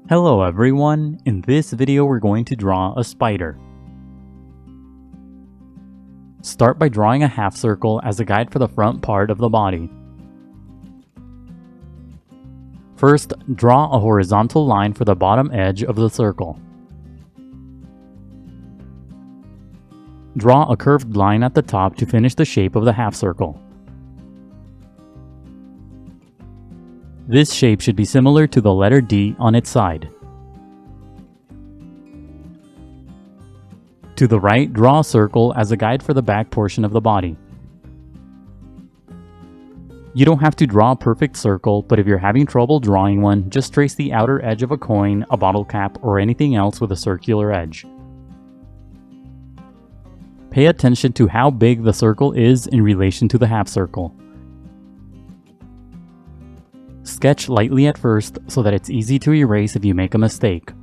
Hello everyone, in this video we're going to draw a spider. Start by drawing a half circle as a guide for the front part of the body. First, draw a horizontal line for the bottom edge of the circle. Draw a curved line at the top to finish the shape of the half circle. This shape should be similar to the letter D on its side. To the right, draw a circle as a guide for the back portion of the body. You don't have to draw a perfect circle, but if you're having trouble drawing one, just trace the outer edge of a coin, a bottle cap, or anything else with a circular edge. Pay attention to how big the circle is in relation to the half circle. Sketch lightly at first so that it's easy to erase if you make a mistake.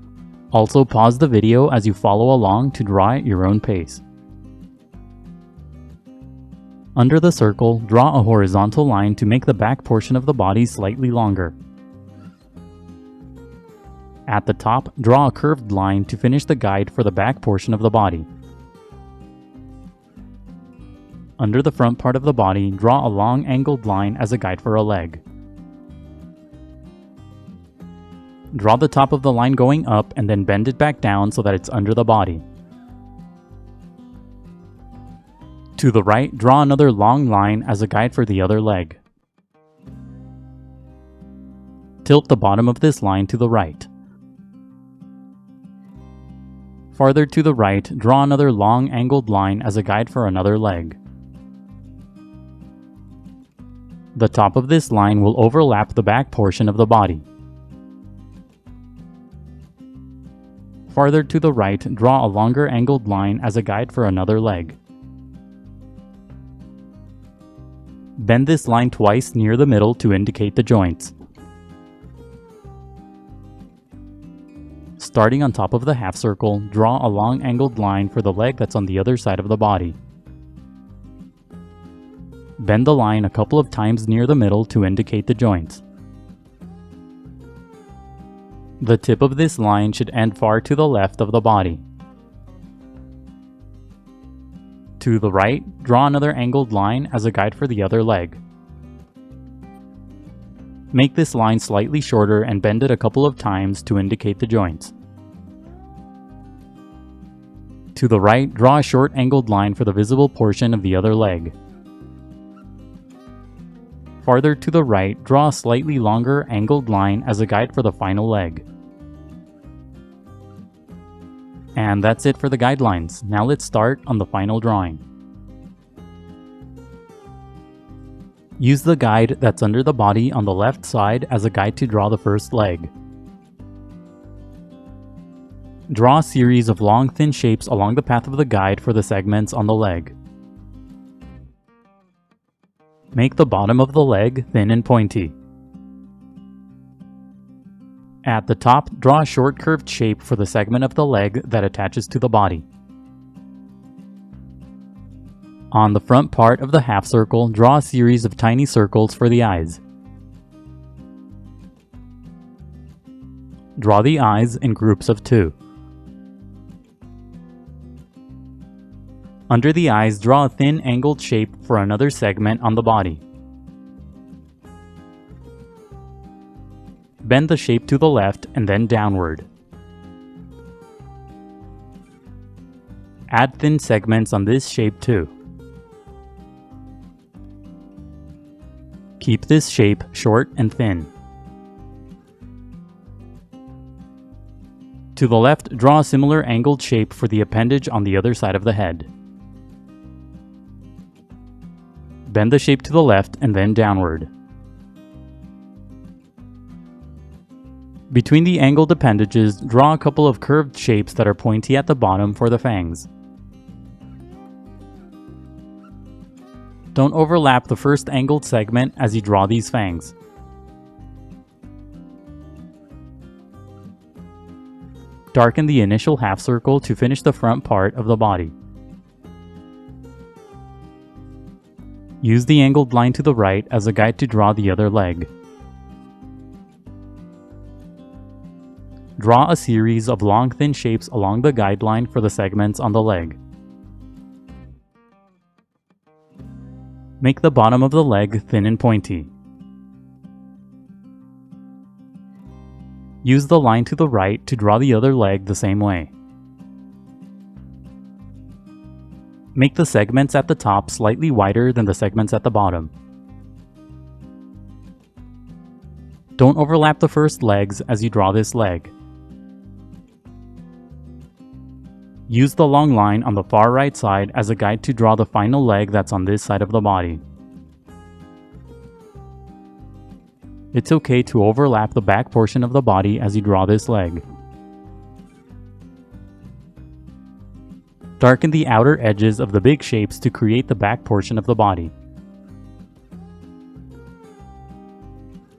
Also pause the video as you follow along to draw at your own pace. Under the circle, draw a horizontal line to make the back portion of the body slightly longer. At the top, draw a curved line to finish the guide for the back portion of the body. Under the front part of the body, draw a long angled line as a guide for a leg. Draw the top of the line going up and then bend it back down so that it's under the body. To the right, draw another long line as a guide for the other leg. Tilt the bottom of this line to the right. Farther to the right, draw another long angled line as a guide for another leg. The top of this line will overlap the back portion of the body. Farther to the right, draw a longer angled line as a guide for another leg. Bend this line twice near the middle to indicate the joints. Starting on top of the half circle, draw a long angled line for the leg that's on the other side of the body. Bend the line a couple of times near the middle to indicate the joints. The tip of this line should end far to the left of the body. To the right, draw another angled line as a guide for the other leg. Make this line slightly shorter and bend it a couple of times to indicate the joints. To the right, draw a short angled line for the visible portion of the other leg. Farther to the right, draw a slightly longer angled line as a guide for the final leg. And that's it for the guidelines. Now let's start on the final drawing. Use the guide that's under the body on the left side as a guide to draw the first leg. Draw a series of long thin shapes along the path of the guide for the segments on the leg. Make the bottom of the leg thin and pointy. At the top, draw a short curved shape for the segment of the leg that attaches to the body. On the front part of the half circle, draw a series of tiny circles for the eyes. Draw the eyes in groups of 2. Under the eyes, draw a thin angled shape for another segment on the body. Bend the shape to the left and then downward. Add thin segments on this shape too. Keep this shape short and thin. To the left, draw a similar angled shape for the appendage on the other side of the head. Bend the shape to the left and then downward. Between the angled appendages, draw a couple of curved shapes that are pointy at the bottom for the fangs. Don't overlap the first angled segment as you draw these fangs. Darken the initial half circle to finish the front part of the body. Use the angled line to the right as a guide to draw the other leg. Draw a series of long thin shapes along the guideline for the segments on the leg. Make the bottom of the leg thin and pointy. Use the line to the right to draw the other leg the same way. Make the segments at the top slightly wider than the segments at the bottom. Don't overlap the first legs as you draw this leg. Use the long line on the far right side as a guide to draw the final leg that's on this side of the body. It's okay to overlap the back portion of the body as you draw this leg. Darken the outer edges of the big shapes to create the back portion of the body.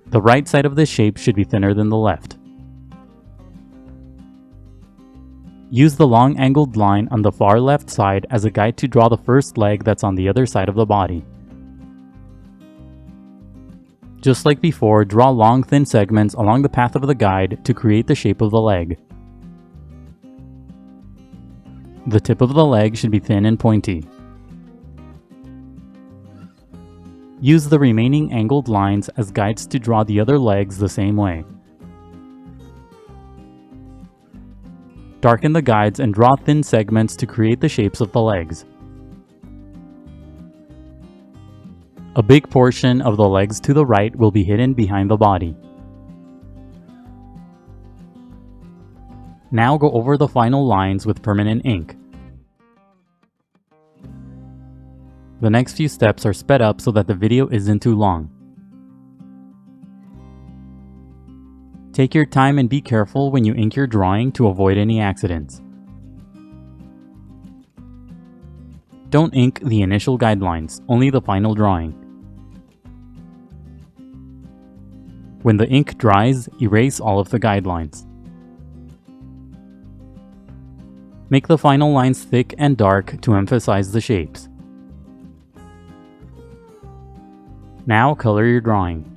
The right side of the shape should be thinner than the left. Use the long angled line on the far left side as a guide to draw the first leg that's on the other side of the body. Just like before, draw long thin segments along the path of the guide to create the shape of the leg. The tip of the leg should be thin and pointy. Use the remaining angled lines as guides to draw the other legs the same way. Darken the guides and draw thin segments to create the shapes of the legs. A big portion of the legs to the right will be hidden behind the body. Now go over the final lines with permanent ink. The next few steps are sped up so that the video isn't too long. Take your time and be careful when you ink your drawing to avoid any accidents. Don't ink the initial guidelines, only the final drawing. When the ink dries, erase all of the guidelines. Make the final lines thick and dark to emphasize the shapes. Now color your drawing.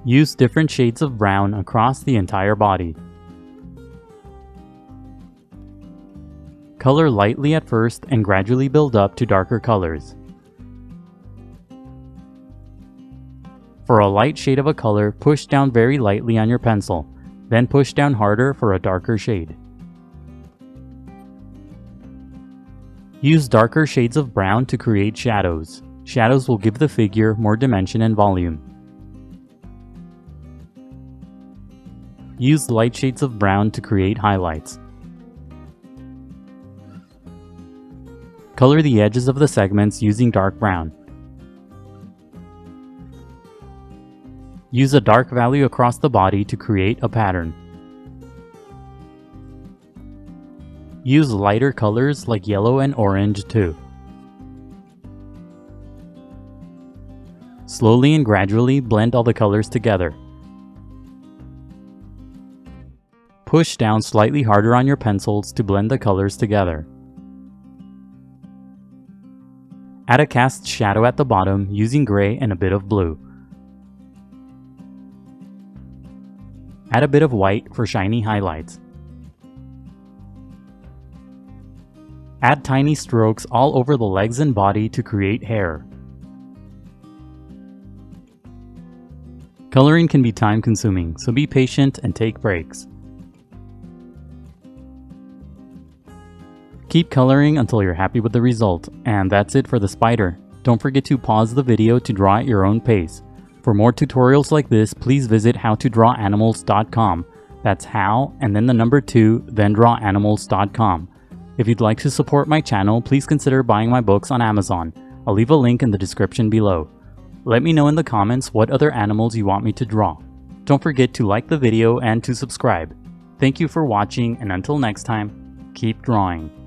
Use different shades of brown across the entire body. Color lightly at first and gradually build up to darker colors. For a light shade of a color, push down very lightly on your pencil, then push down harder for a darker shade. Use darker shades of brown to create shadows. Shadows will give the figure more dimension and volume. Use light shades of brown to create highlights. Color the edges of the segments using dark brown. Use a dark value across the body to create a pattern. Use lighter colors like yellow and orange too. Slowly and gradually blend all the colors together. Push down slightly harder on your pencils to blend the colors together. Add a cast shadow at the bottom using gray and a bit of blue. Add a bit of white for shiny highlights. Add tiny strokes all over the legs and body to create hair. Coloring can be time-consuming, so be patient and take breaks. Keep coloring until you're happy with the result, and that's it for the spider. Don't forget to pause the video to draw at your own pace. For more tutorials like this, please visit howtodrawanimals.com. That's how, and then the number 2, then drawanimals.com. If you'd like to support my channel, please consider buying my books on Amazon. I'll leave a link in the description below. Let me know in the comments what other animals you want me to draw. Don't forget to like the video and to subscribe. Thank you for watching, and until next time, keep drawing.